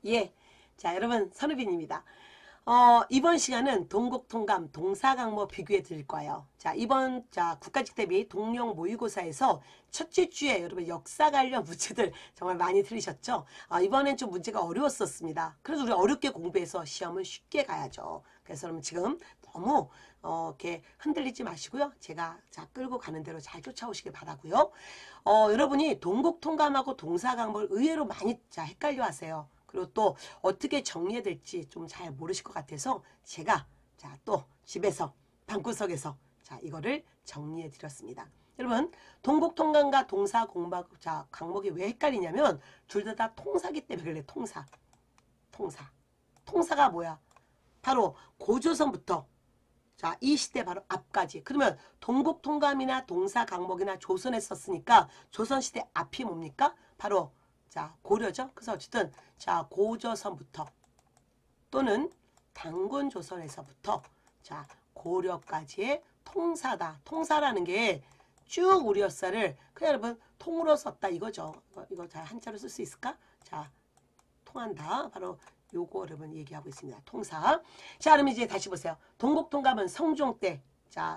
예. 자, 여러분, 선우빈입니다. 이번 시간은 동국통감 동사강모 비교해 드릴 거예요. 자, 이번 국가직대비 동령 모의고사에서 첫째 주에 여러분 역사 관련 문제들 정말 많이 들으셨죠? 이번엔 좀 문제가 어려웠었습니다. 그래서 우리 어렵게 공부해서 시험은 쉽게 가야죠. 그래서 여러분 지금 너무 이렇게 흔들리지 마시고요. 제가 끌고 가는 대로 잘 쫓아오시길 바라고요. 여러분이 동국통감하고 동사강모를 의외로 많이 헷갈려 하세요. 그리고 또 어떻게 정리해야 될지 좀 잘 모르실 것 같아서 제가 또 집에서 방구석에서 이거를 정리해 드렸습니다. 여러분 동국통감과 동사공박 강목이 왜 헷갈리냐면 둘 다 통사기 때문에 그래. 통사가 뭐야? 바로 고조선부터 이 시대 바로 앞까지. 그러면 동국통감이나 동사강목이나 조선에 썼으니까 조선시대 앞이 뭡니까? 바로 고려죠. 그래서 어쨌든 고조선부터 또는 단군조선에서부터 고려까지의 통사다. 통사라는 게 쭉 우리 역사를 그냥 여러분 통으로 썼다 이거죠. 이거 잘 한자로 쓸 수 있을까? 통한다. 바로 요거 여러분 얘기하고 있습니다. 통사. 그럼 이제 다시 보세요. 동국통감은 성종 때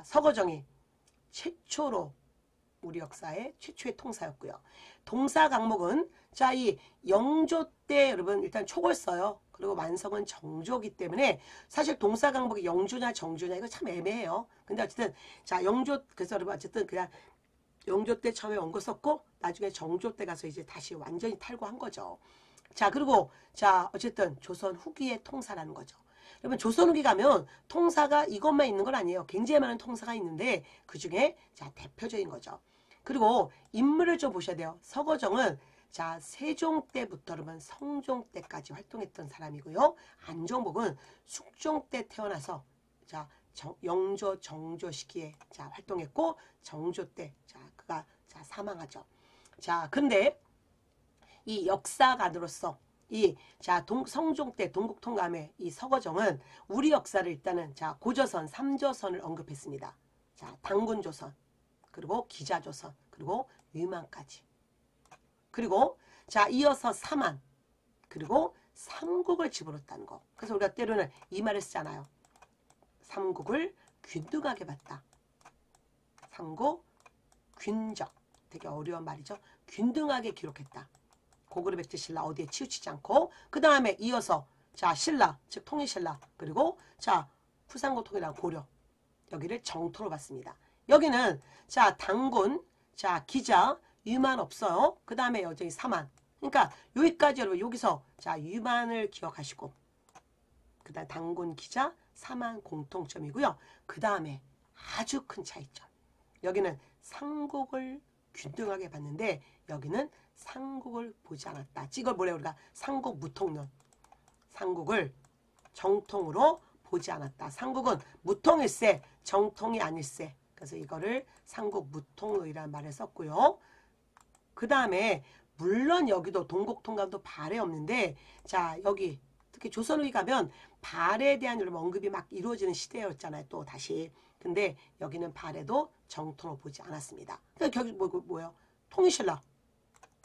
서거정이 최초로 우리 역사의 최초의 통사였고요. 동사강목은 이 영조 때 여러분 일단 촉을 써요. 그리고 완성은 정조기 때문에 사실 동사강목이 영조냐 정조냐 이거 참 애매해요. 근데 어쨌든 영조 그래서 여러분 어쨌든 그냥 영조 때 처음에 원고 썼고 나중에 정조 때 가서 이제 다시 완전히 탈고한 거죠. 그리고 어쨌든 조선 후기의 통사라는 거죠. 여러분 조선 후기 가면 통사가 이것만 있는 건 아니에요. 굉장히 많은 통사가 있는데 그 중에 대표적인 거죠. 그리고 인물을 좀 보셔야 돼요. 서거정은 세종 때부터 그러면 성종 때까지 활동했던 사람이고요. 안정복은 숙종 때 태어나서 영조 정조 시기에 활동했고 정조 때 그가 사망하죠. 근데 이 역사가로서 성종 때 동국통감의 이 서거정은 우리 역사를 일단은 고조선, 삼조선을 언급했습니다. 단군조선, 그리고 기자조선, 그리고 위만까지. 그리고 이어서 사만, 그리고 삼국을 집어넣었다는 거. 그래서 우리가 때로는 이 말을 쓰잖아요. 삼국을 균등하게 봤다. 삼국, 균적. 되게 어려운 말이죠. 균등하게 기록했다. 고구려백제 신라 어디에 치우치지 않고 그 다음에 이어서 신라 즉 통일신라 그리고 후삼국통이랑 고려 여기를 정토로 봤습니다. 여기는 단군 기자 유만 없어요. 그 다음에 여전히 사만. 그러니까 여기까지 여러분 여기서 유만을 기억하시고 그 다음 단군 기자 사만 공통점이고요. 그 다음에 아주 큰 차이점. 여기는 삼국을 균등하게 봤는데 여기는 삼국을 보지 않았다. 이걸 뭐래요? 우리가 삼국 무통론. 삼국을 정통으로 보지 않았다. 삼국은 무통일세, 정통이 아닐세. 그래서 이거를 삼국 무통의라는 말을 썼고요. 그 다음에 물론 여기도 동국통감도 발해 없는데 여기 특히 조선 후기 가면 발에 대한 여러분 언급이 막 이루어지는 시대였잖아요. 또 다시. 근데 여기는 발해도 정통으로 보지 않았습니다. 그러니까 여기 뭐예요? 통일신라.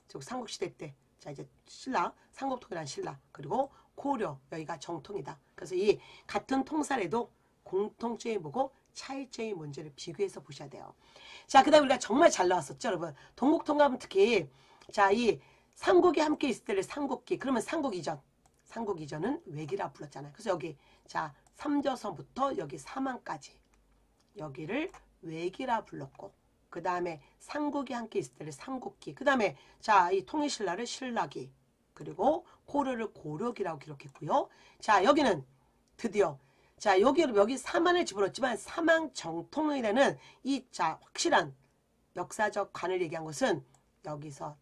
즉 삼국시대 때 이제 신라, 삼국통일한 신라 그리고 고려 여기가 정통이다. 그래서 이 같은 통사래도 공통점이 뭐고 차이점이 뭔지를 비교해서 보셔야 돼요. 그 다음에 우리가 정말 잘 나왔었죠, 여러분. 동국통감은 특히 이 삼국이 함께 있을 때를 삼국기. 그러면 삼국 이전은 외기라 불렀잖아요. 그래서 여기 삼조선부터 여기 사만까지 여기를 외기라 불렀고 그 다음에 삼국이 함께 있을 때를 삼국기. 그 다음에 이 통일신라를 신라기. 그리고 고려를 고려기라고 기록했고요. 여기는 드디어 여기 사만을 집어넣었지만 사만 정통이라는 이 확실한 역사적 관을 얘기한 것은 여기서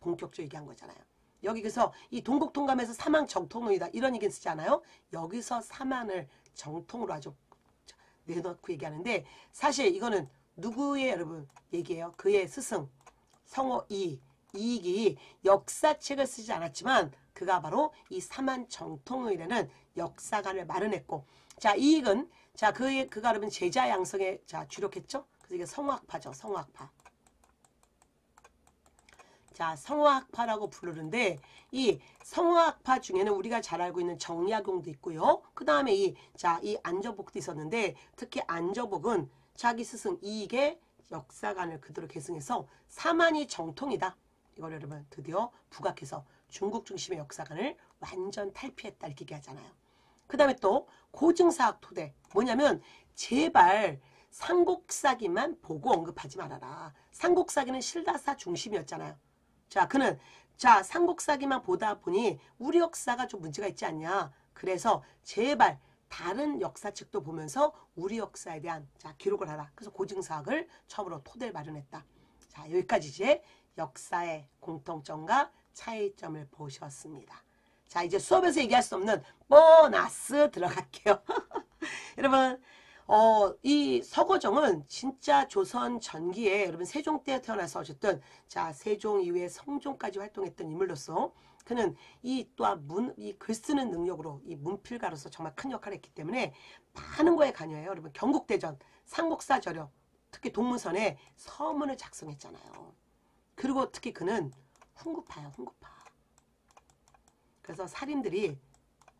본격적으로 얘기한 거잖아요. 여기서 이 동국통감에서 사만 정통론이다 이런 얘기는 쓰지 않아요? 여기서 사만을 정통으로 아주 내놓고 얘기하는데 사실 이거는 누구의 여러분 얘기예요? 그의 스승 성호 이익이 역사책을 쓰지 않았지만 그가 바로 이 사만 정통의라는 역사관을 마련했고 이익은 그가 여러분 제자 양성에 주력했죠. 그래서 이게 성화파죠. 성화파. 자, 성화학파라고 부르는데 이 성화학파 중에는 우리가 잘 알고 있는 정약용도 있고요. 그 다음에 이 안저복도 있었는데 특히 안저복은 자기 스승 이익의 역사관을 그대로 계승해서 사만이 정통이다. 이걸 여러분 드디어 부각해서 중국 중심의 역사관을 완전 탈피했다 이렇게 얘기하잖아요. 그 다음에 또 고증사학 토대 뭐냐면 제발 삼국사기만 보고 언급하지 말아라. 삼국사기는 신라사 중심이었잖아요. 자, 그는 삼국사기만 보다 보니 우리 역사가 좀 문제가 있지 않냐. 그래서 제발 다른 역사책도 보면서 우리 역사에 대한 기록을 하라. 그래서 고증사학을 처음으로 토대를 마련했다. 자, 여기까지 이제 역사의 공통점과 차이점을 보셨습니다. 자, 이제 수업에서 얘기할 수 없는 보너스 들어갈게요. 여러분, 이 서거정은 진짜 조선 전기에 여러분 세종 때 태어나서 어쨌든 세종 이후에 성종까지 활동했던 인물로서 그는 이 또한 이 글 쓰는 능력으로 이 문필가로서 정말 큰 역할을 했기 때문에 많은 거에 관여해요. 여러분 경국대전, 삼국사 저력, 특히 동문선에 서문을 작성했잖아요. 그리고 특히 그는 훈구파예요. 훈구파. 그래서 살인들이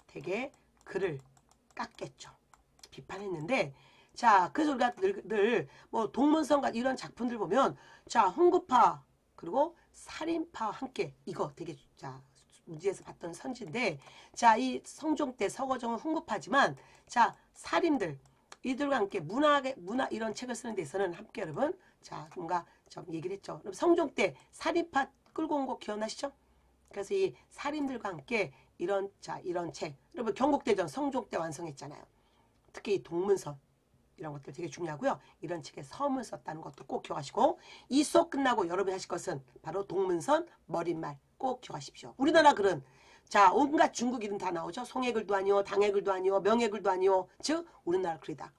되게 그를 깎겠죠. 비판했는데 그래서 우리가 늘 뭐 동문선과 이런 작품들 보면 훈구파 그리고 살인파와 함께 이거 되게 무지에서 봤던 선지인데 이 성종 때 서거정은 훈구파지만 살인들 이들과 함께 문화 이런 책을 쓰는 데 있어서는 함께 여러분 뭔가 좀 얘기를 했죠. 성종 때 살인파 끌고 온 거 기억나시죠? 그래서 이 살인들과 함께 이런 책 여러분 경국대전 성종 때 완성했잖아요. 특히 이 동문선 이런 것들 되게 중요하고요. 이런 책에 서문 썼다는 것도 꼭 기억하시고 이 수업 끝나고 여러분이 하실 것은 바로 동문선 머릿말 꼭 기억하십시오. 우리나라 글은 온갖 중국 이름 다 나오죠. 송해글도 아니오, 당해글도 아니오, 명해글도 아니오. 즉 우리나라 글이다.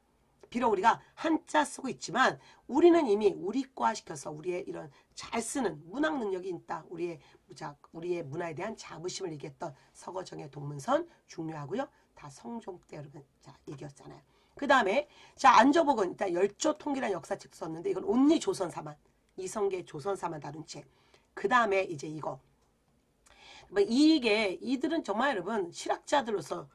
비록 우리가 한자 쓰고 있지만 우리는 이미 우리과시켜서 우리의 이런 잘 쓰는 문학 능력이 있다. 우리의 문화에 대한 자부심을 얘기했던 서거정의 동문선 중요하고요. 다 성종 때 여러분 얘기였잖아요. 그 다음에 안저복은 일단 열조통기라는 역사책도 썼는데 이건 온리 조선사만 이성계 조선사만 다룬 책. 그 다음에 이제 이거 이들은 정말 여러분 실학자들로서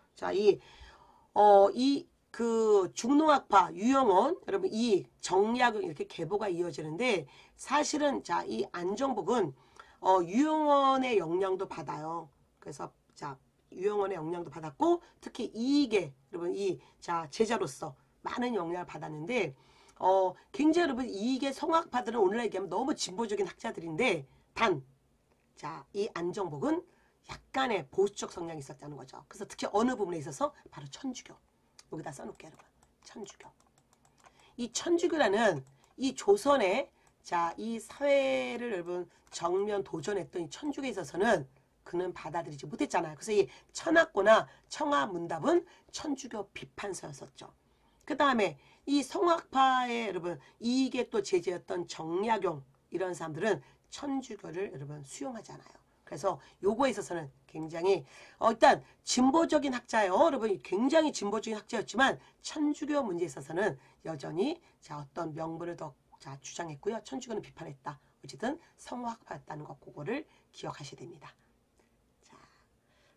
그 중농학파 유영원 여러분 이 정약용 이렇게 계보가 이어지는데 사실은 이 안정복은 유영원의 영향도 받아요. 그래서 유영원의 영향도 받았고 특히 이익의 여러분 제자로서 많은 영향을 받았는데 굉장히 여러분 이익의 성학파들은 오늘날 얘기하면 너무 진보적인 학자들인데 단 이 안정복은 약간의 보수적 성향이 있었다는 거죠. 그래서 특히 어느 부분에 있어서 바로 천주교. 여기다 써놓을게요, 여러분. 천주교. 이 천주교라는 이 조선의 이 사회를 여러분 정면 도전했던 이 천주교에 있어서는 그는 받아들이지 못했잖아요. 그래서 이 천학고나 청하문답은 천주교 비판서였었죠. 그 다음에 이 성학파의 여러분 이익에 또 제재였던 정약용 이런 사람들은 천주교를 여러분 수용하잖아요. 그래서 요거에 있어서는 굉장히 일단 진보적인 학자예요. 여러분 굉장히 진보적인 학자였지만 천주교 문제에 있어서는 여전히 어떤 명분을 더 주장했고요. 천주교는 비판했다. 어쨌든 성학파였다는 것 그거를 기억하셔야 됩니다.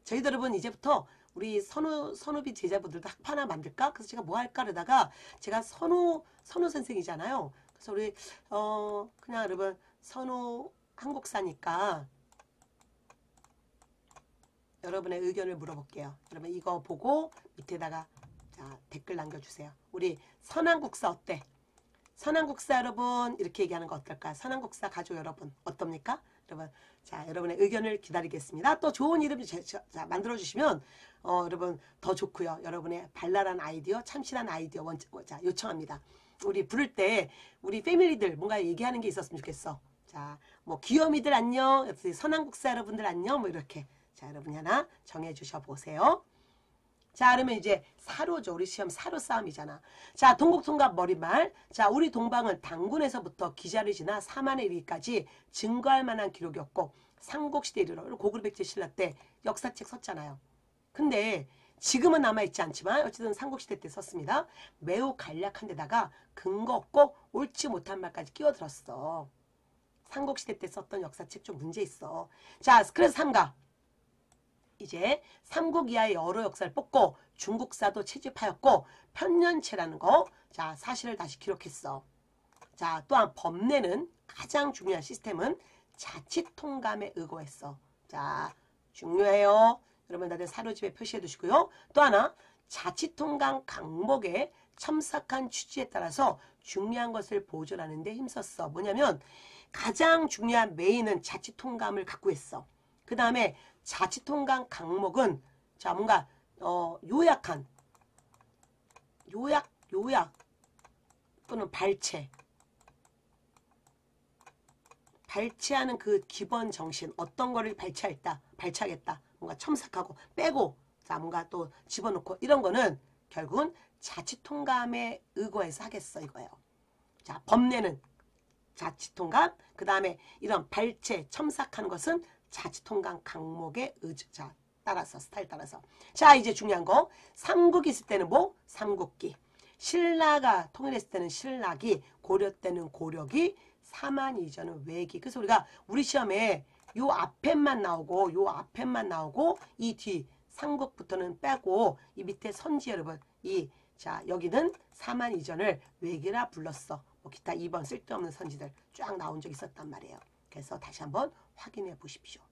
저희들 여러분 이제부터 우리 선우비 제자분들도 학파 하나 만들까? 그래서 제가 뭐 할까 그러다가 제가 선우 선생이잖아요. 그래서 우리 그냥 여러분 선우 한국사니까 여러분의 의견을 물어볼게요. 여러분 이거 보고 밑에다가 댓글 남겨주세요. 우리 선한국사 어때? 선한국사 여러분 이렇게 얘기하는 거 어떨까? 선한국사 가족 여러분 어떻습니까? 여러분 여러분의 의견을 기다리겠습니다. 또 좋은 이름 만들어주시면 여러분 더 좋고요. 여러분의 발랄한 아이디어 참신한 아이디어 요청합니다. 우리 부를 때 우리 패밀리들 뭔가 얘기하는 게 있었으면 좋겠어. 뭐 귀요미들 안녕, 선한국사 여러분들 안녕 뭐 이렇게 여러분이 하나 정해주셔 보세요. 그러면 이제 사로죠. 우리 시험 사로 싸움이잖아. 동국통갑 머릿말. 우리 동방은 당군에서부터 기자를 지나 사만에 이르기까지 증거할 만한 기록이었고 삼국시대에 이르러 고구려백제 신라 때 역사책 썼잖아요. 근데 지금은 남아있지 않지만 어쨌든 삼국시대 때 썼습니다. 매우 간략한 데다가 근거 없고 옳지 못한 말까지 끼어들었어. 삼국시대 때 썼던 역사책 좀 문제 있어. 자, 그래서 삼가. 이제 삼국 이하의 여러 역사를 뽑고 중국사도 채집하였고 편년체라는 거, 자, 사실을 다시 기록했어. 자, 또한 법내는 가장 중요한 시스템은 자치통감에 의거했어. 자, 중요해요. 여러분 다들 사료집에 표시해 두시고요. 또 하나, 자치통감 강목에 첨삭한 취지에 따라서 중요한 것을 보존하는 데 힘썼어. 뭐냐면 가장 중요한 메인은 자치통감을 갖고 있어. 그 다음에 자치통감 강목은 자 뭔가 요약 또는 발췌하는 그 기본 정신, 어떤 거를 발췌하겠다, 뭔가 첨삭하고 빼고, 자 뭔가 또 집어넣고 이런 거는 결국은 자치통감에 의거해서 하겠어 이거예요. 자, 법내는 자치통감, 그 다음에 이런 발췌, 첨삭하는 것은 자치통감 강목에 따라서 스타일 따라서. 자, 이제 중요한 거, 삼국이 있을 때는 뭐? 삼국기. 신라가 통일했을 때는 신라기, 고려 때는 고려기, 사만 이전은 외기. 그래서 우리가 우리 시험에 요 앞에만 나오고 이 뒤 삼국부터는 빼고 이 밑에 선지 여러분 자 여기는 사만 이전을 외기라 불렀어. 뭐 기타 2번 쓸데없는 선지들 쫙 나온 적이 있었단 말이에요. 그래서 다시 한번 확인해 보십시오.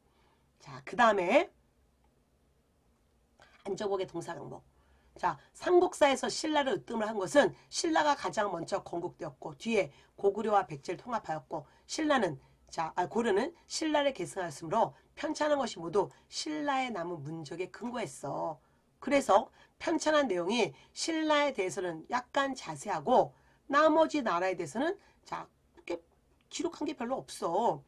자, 그 다음에 안저복의 동사강목. 자, 삼국사에서 신라를 으뜸을 한 것은 신라가 가장 먼저 건국되었고 뒤에 고구려와 백제를 통합하였고 고려는 신라를 계승하였으므로 편찬한 것이 모두 신라에 남은 문적에 근거했어. 그래서 편찬한 내용이 신라에 대해서는 약간 자세하고 나머지 나라에 대해서는 자 이렇게 기록한 게 별로 없어.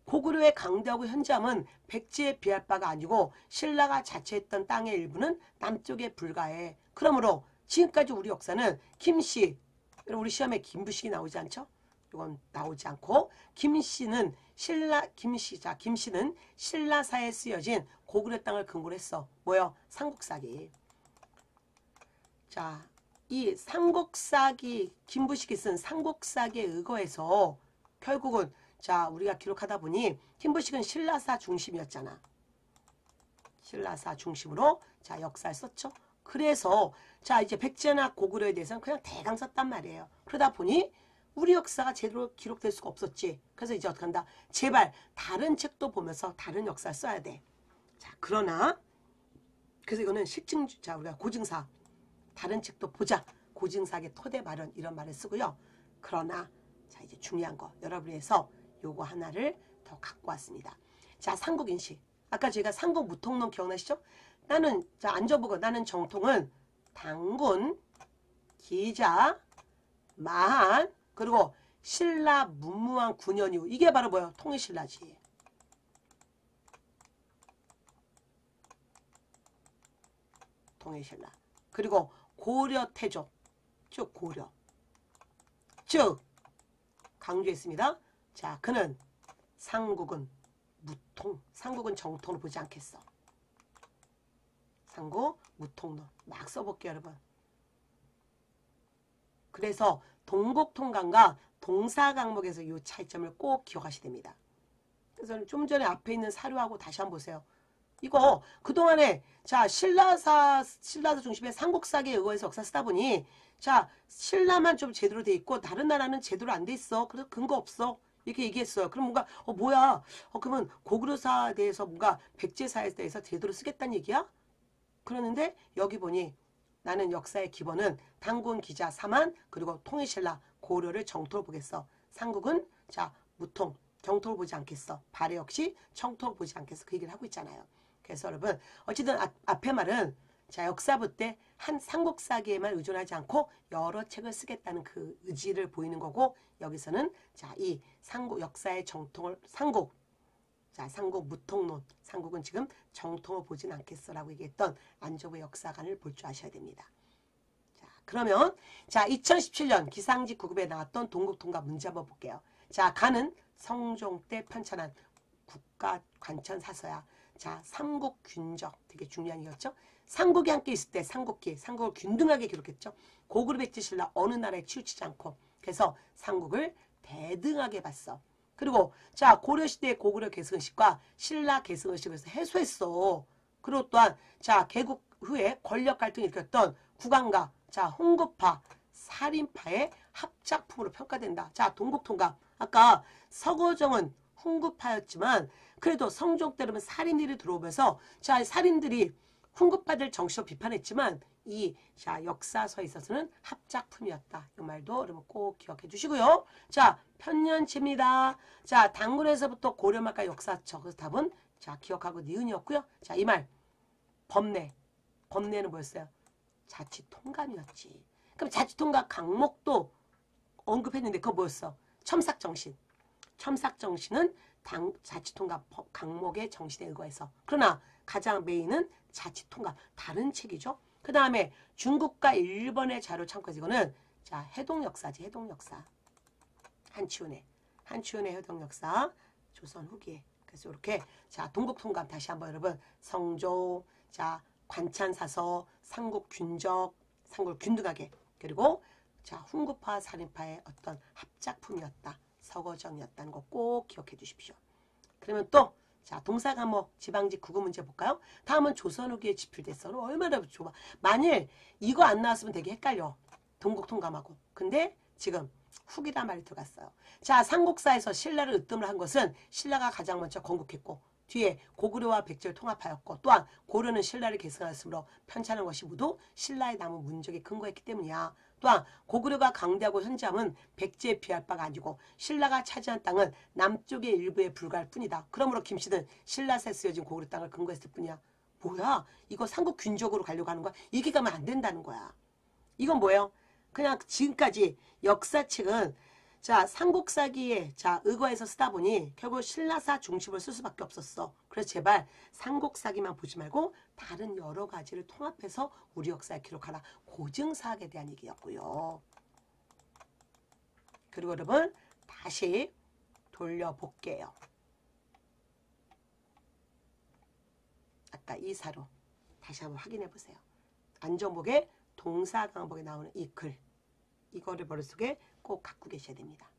고구려의 강대하고 현저함은 백제에 비할 바가 아니고 신라가 자치했던 땅의 일부는 남쪽에 불과해. 그러므로 지금까지 우리 역사는 김씨, 우리 시험에 김부식이 나오지 않죠? 이건 나오지 않고 김씨는 신라사에 쓰여진 고구려 땅을 근거로 했어. 뭐요? 삼국사기. 자, 이 삼국사기, 김부식이 쓴 삼국사기에 의거해서 결국은 자, 우리가 기록하다 보니 김부식은 신라사 중심이었잖아. 신라사 중심으로 자 역사를 썼죠. 그래서 자 이제 백제나 고구려에 대해서는 그냥 대강 썼단 말이에요. 그러다 보니 우리 역사가 제대로 기록될 수가 없었지. 그래서 이제 어떻게 한다? 제발 다른 책도 보면서 다른 역사를 써야 돼. 자, 그러나 그래서 이거는 자 우리가 고증사 다른 책도 보자. 고증사의 토대 마련 이런 말을 쓰고요. 그러나 자 이제 중요한 거 여러분이 해서 요거 하나를 더 갖고 왔습니다. 자, 삼국인식. 아까 제가 삼국 무통론 기억나시죠? 나는 자 앉아보고 나는 정통은 당군, 기자, 마한 그리고 신라 문무왕 9년 이후 이게 바로 뭐예요? 통일신라지. 통일신라. 그리고 고려 태조 쭉 고려 쭉 강조했습니다. 자, 그는 삼국은 무통, 삼국은 정통으로 보지 않겠어. 삼국 무통론 막 써볼게요 여러분. 그래서 동국통감과 동사강목에서 이 차이점을 꼭 기억하셔야 됩니다. 그래서 좀 전에 앞에 있는 사료하고 다시 한번 보세요. 이거 그동안에 자 신라사 중심의 삼국사기에 의거해서 역사 쓰다 보니 자 신라만 좀 제대로 돼 있고 다른 나라는 제대로 안 돼 있어. 그래서 근거 없어. 이렇게 얘기했어요. 그럼 뭔가 뭐야? 그러면 고구려사에 대해서 뭔가 백제사에 대해서 제대로 쓰겠다는 얘기야? 그러는데 여기 보니 나는 역사의 기본은 당군, 기자, 사만 그리고 통일신라 고려를 정토로 보겠어. 삼국은 자 무통 정토로 보지 않겠어. 발해 역시 정토로 보지 않겠어. 그 얘기를 하고 있잖아요. 그래서 여러분 어쨌든 앞에 말은 자 역사부 때 한 삼국사기에만 의존하지 않고 여러 책을 쓰겠다는 그 의지를 보이는 거고 여기서는 자 이 삼국 역사의 정통을 삼국 무통론 삼국은 지금 정통을 보진 않겠어라고 얘기했던 안저부의 역사관을 볼 줄 아셔야 됩니다. 자 그러면 자 2017년 기상직 9급에 나왔던 동국통감 문제 한번 볼게요. 자 가는 성종 때 편찬한 국가관천사서야. 자 삼국균적 되게 중요한 이었죠. 삼국이 함께 있을 때 삼국을 균등하게 기록했죠. 고구려 백제 신라 어느 나라에 치우치지 않고 그래서 삼국을 대등하게 봤어. 그리고 자 고려시대의 고구려 계승의식과 신라 계승의식에서 해소했어. 그리고 또한 자 개국 후에 권력 갈등을 일으켰던 국왕과 자 홍구파, 살인파의 합작품으로 평가된다. 자 동국통감. 아까 서거정은 훈구파였지만 그래도 성종 때라면 살인들이 들어오면서 자 살인들이 훈구파들 정치로 비판했지만 이 자 역사서에 있어서는 합작품이었다. 이 말도 여러분 꼭 기억해 주시고요. 자 편년치입니다. 자 단군에서부터 고려말까 역사처. 그래서 답은 자 기억하고 니은이었고요. 자 이 말 법례. 법례는 뭐였어요? 자치통감이었지. 그럼 자치통감 강목도 언급했는데 그거 뭐였어? 첨삭정신. 첨삭정신은 자치통감 강목의 정신에 의거해서. 그러나 가장 메인은 자치통감. 다른 책이죠. 그 다음에 중국과 일본의 자료 참고해서 이거는 자 해동역사지. 해동역사. 한치훈의 해동역사. 조선 후기에. 그래서 이렇게 자 동국통감 다시 한번 여러분 성조 자 관찬사서 삼국균적 삼국균등하게 그리고 자 훈구파 살인파의 어떤 합작품이었다. 서거정이었다는 거 꼭 기억해 주십시오. 그러면 또 자 동사과목 지방직 국어 문제 볼까요? 다음은 조선 후기에 집필됐어. 얼마나 좋아. 만일 이거 안 나왔으면 되게 헷갈려. 동국통감하고. 근데 지금 후기란 말이 들어갔어요. 자 삼국사에서 신라를 으뜸을 한 것은 신라가 가장 먼저 건국했고 뒤에 고구려와 백제를 통합하였고 또한 고려는 신라를 계승하였으므로 편찬한 것이 모두 신라의 남은 문적에 근거했기 때문이야. 또한 고구려가 강대하고 현지함은 백제에 비할 바가 아니고 신라가 차지한 땅은 남쪽의 일부에 불과할 뿐이다. 그러므로 김씨는 신라세 쓰여진 고구려 땅을 근거했을 뿐이야. 뭐야? 이거 삼국균적으로 가려고 하는 거야? 이게 가면 안 된다는 거야. 이건 뭐예요? 그냥 지금까지 역사책은 자 삼국사기에 자 의거해서 쓰다 보니 결국 신라사 중심을 쓸 수밖에 없었어. 그래서 제발 삼국사기만 보지 말고 다른 여러 가지를 통합해서 우리 역사에 기록하라. 고증사학에 대한 얘기였고요. 그리고 여러분 다시 돌려볼게요. 아까 이 사로 다시 한번 확인해 보세요. 안전목의 동사강복에 나오는 이 글. 이거를 머릿속에 꼭 갖고 계셔야 됩니다.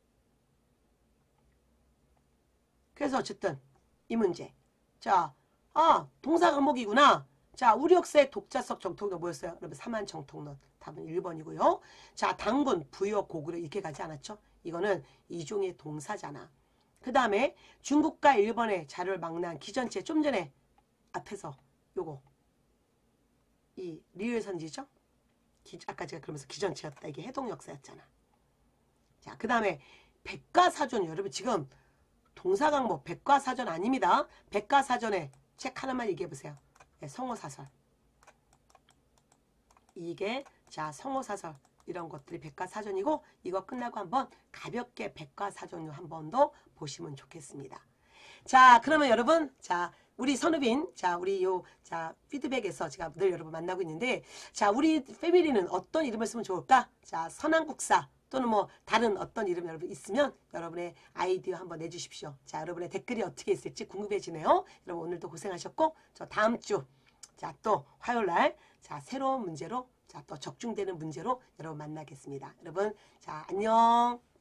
그래서 어쨌든 이 문제. 자, 동사 과목이구나. 자, 우리 역사의 독자적 정통론 뭐였어요? 여러분 삼한 정통론. 답은 1번이고요. 자, 당군, 부여, 고구려 이렇게 가지 않았죠? 이거는 이종의 동사잖아. 그 다음에 중국과 일본의 자료를 망라한 기전체 좀 전에 앞에서 요거 이 리을선지죠? 아까 제가 그러면서 기전체였다. 이게 해동역사였잖아. 자, 그 다음에 백과사전. 여러분 지금 동사강목 백과사전 아닙니다. 백과사전에 책 하나만 얘기해보세요. 네, 성호사설. 이게 자 성호사설 이런 것들이 백과사전이고 이거 끝나고 한번 가볍게 백과사전으로 한 번 더 보시면 좋겠습니다. 자 그러면 여러분 자 우리 선우빈 자 우리 자 피드백에서 제가 늘 여러분 만나고 있는데 자 우리 패밀리는 어떤 이름을 쓰면 좋을까? 자 선한국사 또는 뭐 다른 어떤 이름 여러분 있으면 여러분의 아이디어 한번 내주십시오. 자 여러분의 댓글이 어떻게 있을지 궁금해지네요. 여러분 오늘도 고생하셨고 저 다음 주 자 또 화요일날 자 새로운 문제로 자 또 적중되는 문제로 여러분 만나겠습니다. 여러분 자 안녕.